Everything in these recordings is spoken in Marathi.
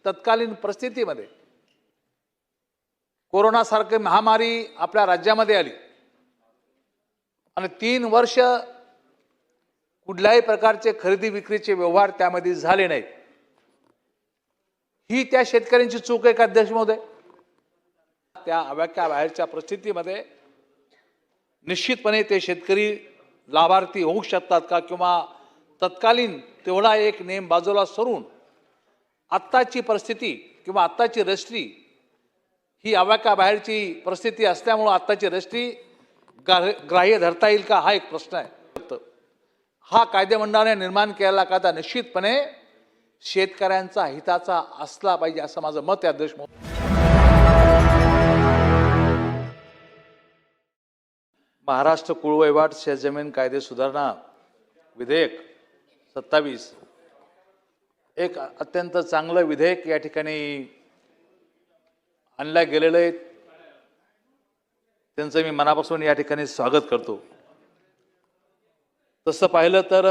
तत्कालीन परिस्थितीमध्ये कोरोनासारखी महामारी आपल्या राज्यामध्ये आली आणि 3 वर्ष कुठल्याही प्रकारचे खरेदी विक्रीचे व्यवहार त्यामध्ये झाले नाहीत। ही त्या शेतकऱ्यांची चूक आहे का अध्यक्ष महोदय? त्या आवाक्या बाहेरच्या परिस्थितीमध्ये निश्चितपणे ते शेतकरी लाभार्थी होऊ शकतात का, किंवा तत्कालीन तेवढा एक नेम बाजूला सरून आत्ताची परिस्थिती किंवा आत्ताची रजिस्ट्री ही आवाक्या बाहेरची परिस्थिती असल्यामुळे आत्ताची रजिस्ट्री ग्राह्य धरता येईल का, हा एक प्रश्न आहे। हा कायदेमंडळाने निर्माण केलेला कायदा निश्चितपणे शेतकऱ्यांचा हिताचा असला पाहिजे असं माझं मत आहे अध्यक्ष महोदय। महाराष्ट्र कुळवैवाट शेतजमीन कायदे सुधारणा विधेयक 27 एक अत्यंत चांगलं विधेयक या ठिकाणी आणलं गेलेलं आहे। त्यांचं मी मनापासून या ठिकाणी स्वागत करतो। तसं पाहिलं तर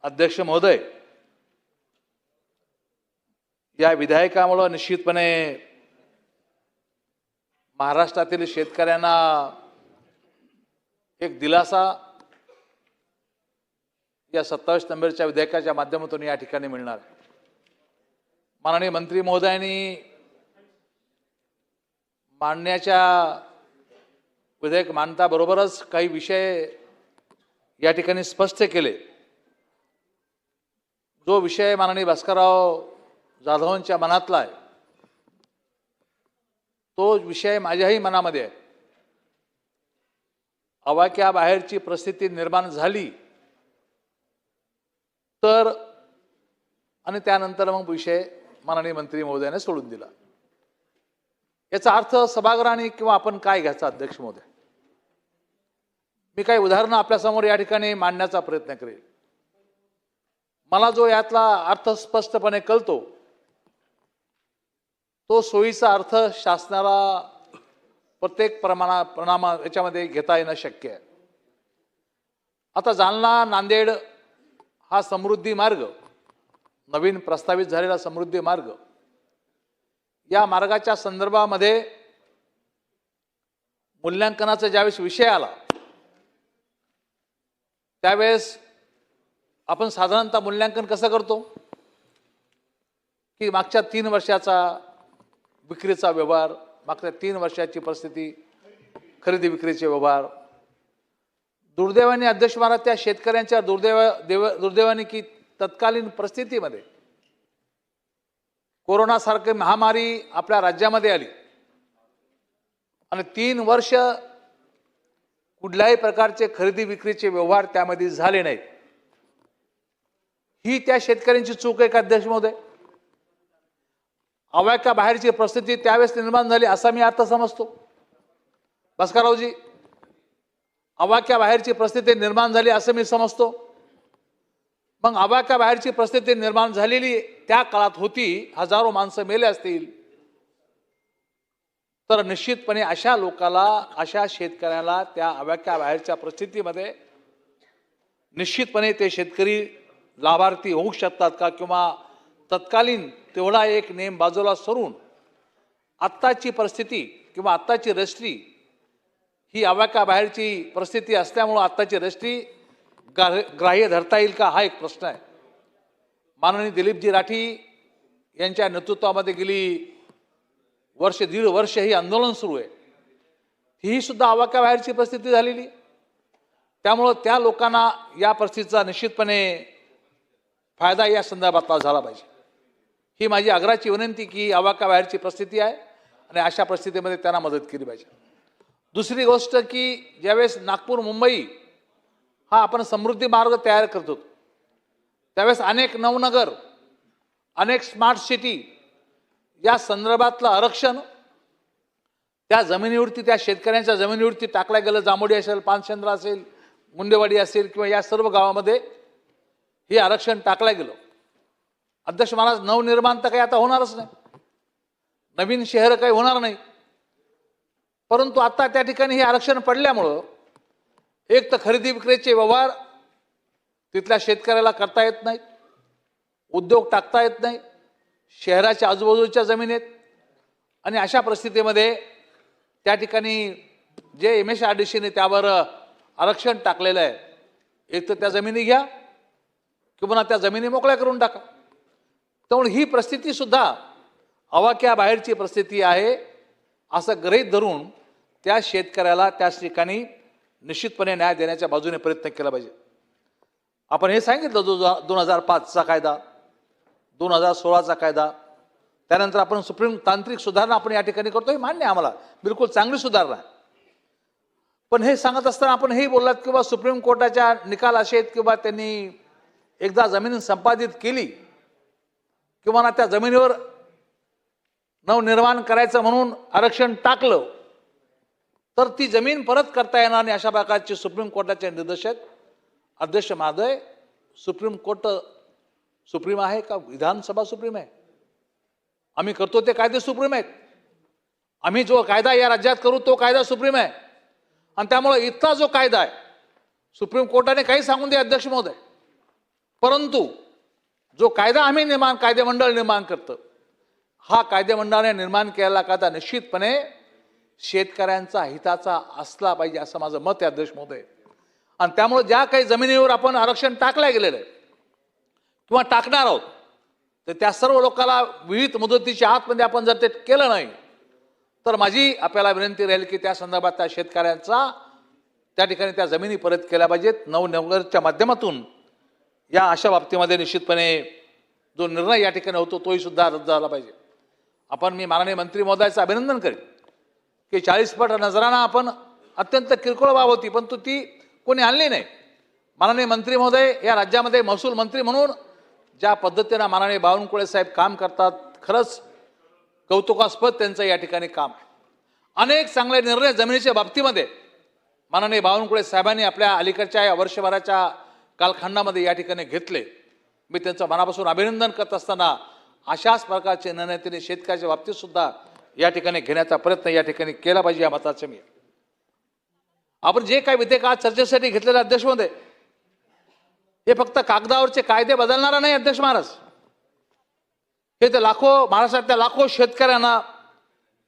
अध्यक्ष महोदय, या विधेयकामुळे निश्चितपणे महाराष्ट्रातील शेतकऱ्यांना एक दिलासा या 27 नंबरच्या विधेयकाच्या माध्यमातून या ठिकाणी मिळणार। माननीय मंत्री महोदयांनी मांडण्याच्या विधेयक मांडताबरोबरच काही विषय या ठिकाणी स्पष्ट केले। जो विषय माननीय भास्करराव जाधवांच्या मनातला आहे तो विषय माझ्याही मनामध्ये आहे। आवाक्या बाहेरची परिस्थिती निर्माण झाली तर आणि त्यानंतर मग विषय माननीय मंत्री महोदयाने सोडून दिला। याचा अर्थ सभागृहाने किंवा आपण काय घ्यायचा अध्यक्ष महोदय? मी काही उदाहरणं आपल्यासमोर या ठिकाणी मांडण्याचा प्रयत्न करेल। मला जो यातला अर्थ स्पष्टपणे कळतो तो सोयीचा अर्थ शासनाला प्रत्येक प्रमाण याच्यामध्ये घेता येणं शक्य आहे। आता जालना नांदेड हा समृद्धी मार्ग, नवीन प्रस्तावित झालेला समृद्धी मार्ग, या मार्गाच्या संदर्भामध्ये मूल्यांकनाचा ज्यावेळेस विषय आला त्यावेळेस आपण साधारणतः मूल्यांकन कसं करतो की मागच्या 3 वर्षाचा विक्रीचा व्यवहार, मागच्या 3 वर्षाची परिस्थिती, खरेदी विक्रीचे व्यवहार। दुर्दैवाने अध्यक्ष महाराज, त्या शेतकऱ्यांच्या दुर्दैवाने की तत्कालीन परिस्थितीमध्ये कोरोनासारखी महामारी आपल्या राज्यामध्ये आली आणि 3 वर्ष कुठल्याही प्रकारचे खरेदी विक्रीचे व्यवहार त्यामध्ये झाले नाहीत। ही त्या शेतकऱ्यांची चूक आहे का अध्यक्ष महोदय? आवाक्या बाहेरची परिस्थिती त्यावेळेस निर्माण झाली असा मी अर्थ समजतो। भास्कररावजी, आवाक्या बाहेरची परिस्थिती निर्माण झाली असं मी समजतो। मग आवाक्या बाहेरची परिस्थिती निर्माण झालेली त्या काळात होती, हजारो माणसं मेले असतील, तर निश्चितपणे अशा लोकाला, अशा शेतकऱ्याला त्या आवाक्या बाहेरच्या परिस्थितीमध्ये निश्चितपणे ते शेतकरी लाभार्थी होऊ शकतात का, किंवा तत्कालीन तेवढा एक नेम बाजूला सरून आत्ताची परिस्थिती किंवा आत्ताची रजिस्ट्री ही आवाक्या बाहेरची परिस्थिती असल्यामुळे आत्ताची रजिस्ट्री ग्राह्य धरता येईल का, हा एक प्रश्न आहे। माननीय दिलीपजी राठी यांच्या नेतृत्वामध्ये गेली वर्ष, 1.5 वर्ष ही आंदोलन सुरू आहे। ही सुद्धा आवाक्या बाहेरची परिस्थिती झालेली, त्यामुळे त्या लोकांना या परिस्थितीचा निश्चितपणे फायदा या संदर्भातला झाला पाहिजे। ही माझी आग्रहाची विनंती की आवाक्या बाहेरची परिस्थिती आहे आणि अशा परिस्थितीमध्ये त्यांना मदत केली पाहिजे। दुसरी गोष्ट की ज्यावेळेस नागपूर मुंबई हा आपण समृद्धी मार्ग तयार करतो त्यावेळेस अनेक नवनगर, अनेक स्मार्ट सिटी या संदर्भातलं आरक्षण त्या जमिनीवरती, त्या शेतकऱ्यांच्या जमिनीवरती टाकल्या गेलं। जांभोडी असेल, पानशेंद्र असेल, मुंडेवाडी असेल किंवा या सर्व गावामध्ये हे आरक्षण टाकलं गेलं। अध्यक्ष महाराज, नवनिर्माण तर काही आता होणारच नाही, नवीन शहर काही होणार नाही, परंतु आता त्या ठिकाणी हे आरक्षण पडल्यामुळं एक तर खरेदी विक्रीचे व्यवहार तिथल्या शेतकऱ्याला करता येत नाहीत, उद्योग टाकता येत नाही, शहराच्या आजूबाजूच्या जमिनी आहेत आणि अशा परिस्थितीमध्ये त्या ठिकाणी जे MSRDCने त्यावर आरक्षण टाकलेलं आहे, एक तर त्या जमिनी घ्या किंवा त्या जमिनी मोकळ्या करून टाका. त्यामुळे ही परिस्थिती सुद्धा आवाक्याबाहेरची परिस्थिती आहे असं गृहीत धरून त्या शेतकऱ्याला त्याच ठिकाणी निश्चितपणे न्याय देण्याच्या बाजूने प्रयत्न केला पाहिजे. आपण हे सांगितलं जो 2005चा कायदा, 2016चा कायदा, त्यानंतर आपण सुप्रीम तांत्रिक सुधारणा आपण या ठिकाणी करतोय, मान्य आम्हाला, बिलकुल चांगली सुधारणा आहे. पण हे सांगत असताना आपण हेही बोललात किंवा सुप्रीम कोर्टाच्या निकाल असे आहेत किंवा त्यांनी एकदा जमीन संपादित केली किंवा ना त्या जमिनीवर नवनिर्माण करायचं म्हणून आरक्षण टाकलं तर ती जमीन परत करता येणार नाही, अशा प्रकारचे सुप्रीम कोर्टाचे निर्देश आहेत. अध्यक्ष महोदय, सुप्रीम कोर्ट सुप्रीम आहे का विधानसभा सुप्रीम आहे? आम्ही करतो ते कायदे सुप्रीम आहेत. आम्ही जो कायदा या राज्यात करू तो कायदा सुप्रीम आहे आणि त्यामुळे इथला जो कायदा आहे सुप्रीम कोर्टाने काही सांगून दे अध्यक्ष महोदय, परंतु जो कायदा आम्ही कायदेमंडळ निर्माण करतं, हा कायदेमंडळाने निर्माण केलेला कायदा निश्चितपणे शेतकऱ्यांचा हिताचा असला पाहिजे असं माझं मत आहे अध्यक्ष महोदय. आणि त्यामुळे ज्या काही जमिनीवर आपण आरक्षण टाकल्या गेलेलं आहे किंवा टाकणार आहोत तर त्या सर्व लोकांना विहित मुदतीच्या आतमध्ये आपण जर ते केलं नाही तर माझी आपल्याला विनंती राहील की त्या संदर्भात त्या शेतकऱ्यांचा त्या ठिकाणी त्या जमिनी परत केल्या पाहिजेत. नवनिर्माणाच्या माध्यमातून या अशा बाबतीमध्ये निश्चितपणे जो निर्णय या ठिकाणी होतो तोही सुद्धा रद्द झाला पाहिजे. मी माननीय मंत्री महोदयाचं अभिनंदन करेन की 40 फूट नजराना आपण अत्यंत किरकोळ बाब होती पण ती कोणी आणली नाही. माननीय मंत्री महोदय या राज्यामध्ये महसूल मंत्री म्हणून ज्या पद्धतीने माननीय बावनकुळे साहेब काम करतात, खरंच कौतुकास्पद त्यांचं या ठिकाणी काम आहे. अनेक चांगले निर्णय जमिनीच्या बाबतीमध्ये माननीय बावनकुळे साहेबांनी आपल्या अलीकडच्या या वर्षभराच्या कालखंडामध्ये या ठिकाणी घेतले. मी त्यांचं मनापासून अभिनंदन करत असताना अशाच प्रकारचे निर्णय त्यांनी शेतकऱ्याच्या बाबतीत सुद्धा या ठिकाणी घेण्याचा प्रयत्न या ठिकाणी केला पाहिजे या मताचे मी. आपण जे काही विधेयक आज चर्चेसाठी घेतलेले अध्यक्ष महोदय, हे फक्त कागदावरचे कायदे बदलणारा नाही अध्यक्ष महाराज, हे ते महाराष्ट्रातल्या लाखो शेतकऱ्यांना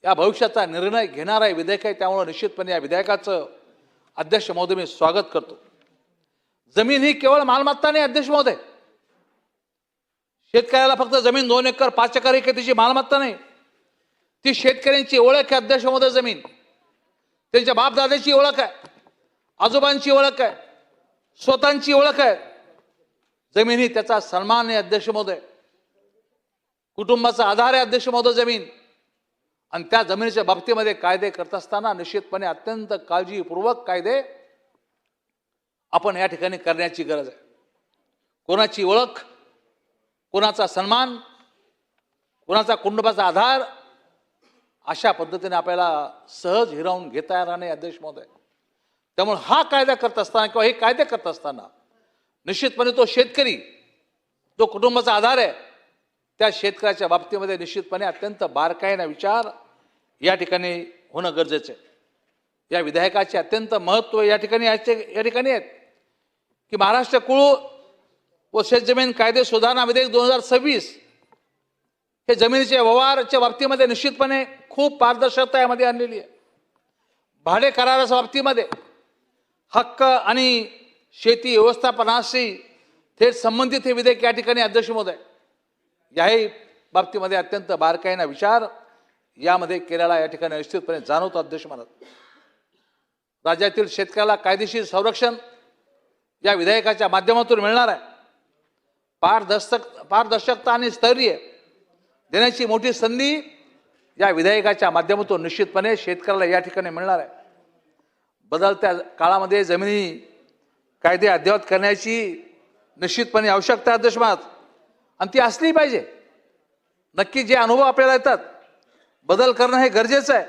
या भविष्याचा निर्णय घेणारा विधेयक आहे. त्यामुळे निश्चितपणे या विधेयकाचं अध्यक्ष महोदय मी स्वागत करतो. जमीन ही केवळ मालमत्ता नाही अध्यक्ष महोदय. शेतकऱ्याला फक्त जमीन 2 एकर 5 एकर ही त्याची मालमत्ता नाही, ती शेतकऱ्यांची ओळख आहे अध्यक्ष महोदय. जमीन त्यांच्या बापदादाची ओळख आहे, आजोबांची ओळख आहे, स्वतःची ओळख आहे. जमीन ही त्याचा सन्मान आहे अध्यक्ष महोदय, कुटुंबाचा आधार आहे अध्यक्ष महोदय जमीन. आणि त्या जमिनीच्या बाबतीमध्ये कायदे करत असताना निश्चितपणे अत्यंत काळजीपूर्वक कायदे आपण या ठिकाणी करण्याची गरज आहे. कोणाची ओळख, कोणाचा सन्मान, कोणाचा कुटुंबाचा आधार अशा पद्धतीने आपल्याला सहज हिरावून घेता येणार नाही अध्यक्ष महोदय. त्यामुळे हा कायदा करत असताना किंवा हे कायदे करत असताना निश्चितपणे तो शेतकरी जो कुटुंबाचा आधार आहे त्या शेतकऱ्याच्या बाबतीमध्ये निश्चितपणे अत्यंत बारकाईने विचार या ठिकाणी होणं गरजेचं आहे. या विधेयकाचे अत्यंत महत्त्व या ठिकाणी आहेत की महाराष्ट्र कुळू व शेतजमीन कायदे सुधारणा विधेयक 2026 हे जमिनीच्या व्यवहाराच्या बाबतीमध्ये निश्चितपणे खूप पारदर्शकता यामध्ये आणलेली आहे. भाडे कराराच्या बाबतीमध्ये हक्क आणि शेती व्यवस्थापनाशी थेट संबंधित हे विधेयक या ठिकाणी अध्यक्ष महोदय याही बाबतीमध्ये अत्यंत बारकाईने विचार यामध्ये केलेला या ठिकाणी निश्चितपणे जाणवतो अध्यक्ष महाराज. राज्यातील शेतकऱ्याला कायदेशीर संरक्षण या विधेयकाच्या माध्यमातून मिळणार आहे. पारदर्शकता आणि स्थैर्य देण्याची मोठी संधी या विधेयकाच्या माध्यमातून निश्चितपणे शेतकऱ्याला या ठिकाणी मिळणार आहे. बदलत्या काळामध्ये जमिनी कायदे अद्ययावत करण्याची निश्चितपणे आवश्यकता आहे अध्यक्ष महाराज आणि ती असली पाहिजे. नक्की जे अनुभव आपल्याला येतात बदल करणं हे गरजेचं आहे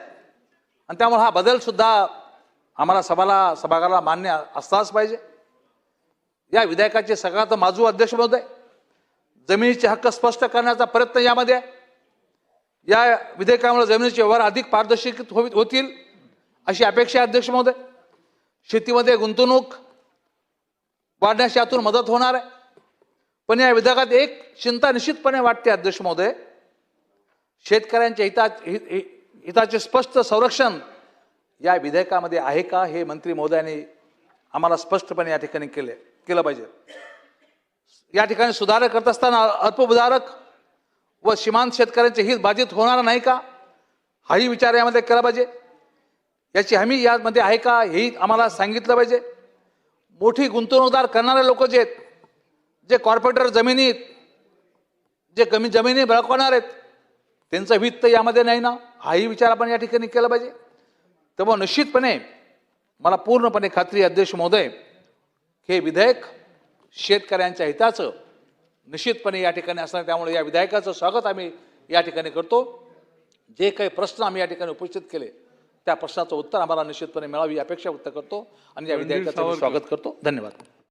आणि त्यामुळे हा बदल सुद्धा आम्हाला सभागृहाला मान्य असलाच पाहिजे. या विधेयकाचे सगळ्यात माजू अध्यक्ष महोदय जमिनीचे हक्क स्पष्ट करण्याचा प्रयत्न यामध्ये आहे. या विधेयकामुळे जमिनीचे व्यवहार अधिक पारदर्शक होतील अशी अपेक्षा आहे अध्यक्ष महोदय. शेतीमध्ये गुंतवणूक वाढण्यास यातून मदत होणार आहे. पण या विधेयकात एक चिंता निश्चितपणे वाटते अध्यक्ष महोदय शेतकऱ्यांच्या हिताचे स्पष्ट संरक्षण या विधेयकामध्ये आहे का हे मंत्री महोदयांनी आम्हाला स्पष्टपणे या ठिकाणी केलं पाहिजे. या ठिकाणी सुधारणा करत असताना अल्पभूधारक व सीमांत शेतकऱ्यांचे हित बाधित होणार नाही का हाही विचार यामध्ये केला पाहिजे. याची हमी यामध्ये आहे का हेही आम्हाला सांगितलं पाहिजे. मोठी गुंतवणूकदार करणारे लोक जे आहेत, जे कॉर्पोरेटर जमिनीत जे कमी जमिनी बळकवणार आहेत, त्यांचं हित तर यामध्ये नाही ना हाही विचार आपण या ठिकाणी केला पाहिजे. तेव्हा निश्चितपणे मला पूर्णपणे खात्री आहे अध्यक्ष महोदय, हे विधेयक शेतकऱ्यांच्या हिताचं निश्चितपणे या ठिकाणी असणार. त्यामुळे या विधेयकाचं स्वागत आम्ही या ठिकाणी करतो. जे काही प्रश्न आम्ही या ठिकाणी उपस्थित केले त्या प्रश्नाचं उत्तर आम्हाला निश्चितपणे मिळावी अपेक्षा व्यक्त करतो आणि या विधेयकाचं स्वागत करतो. धन्यवाद.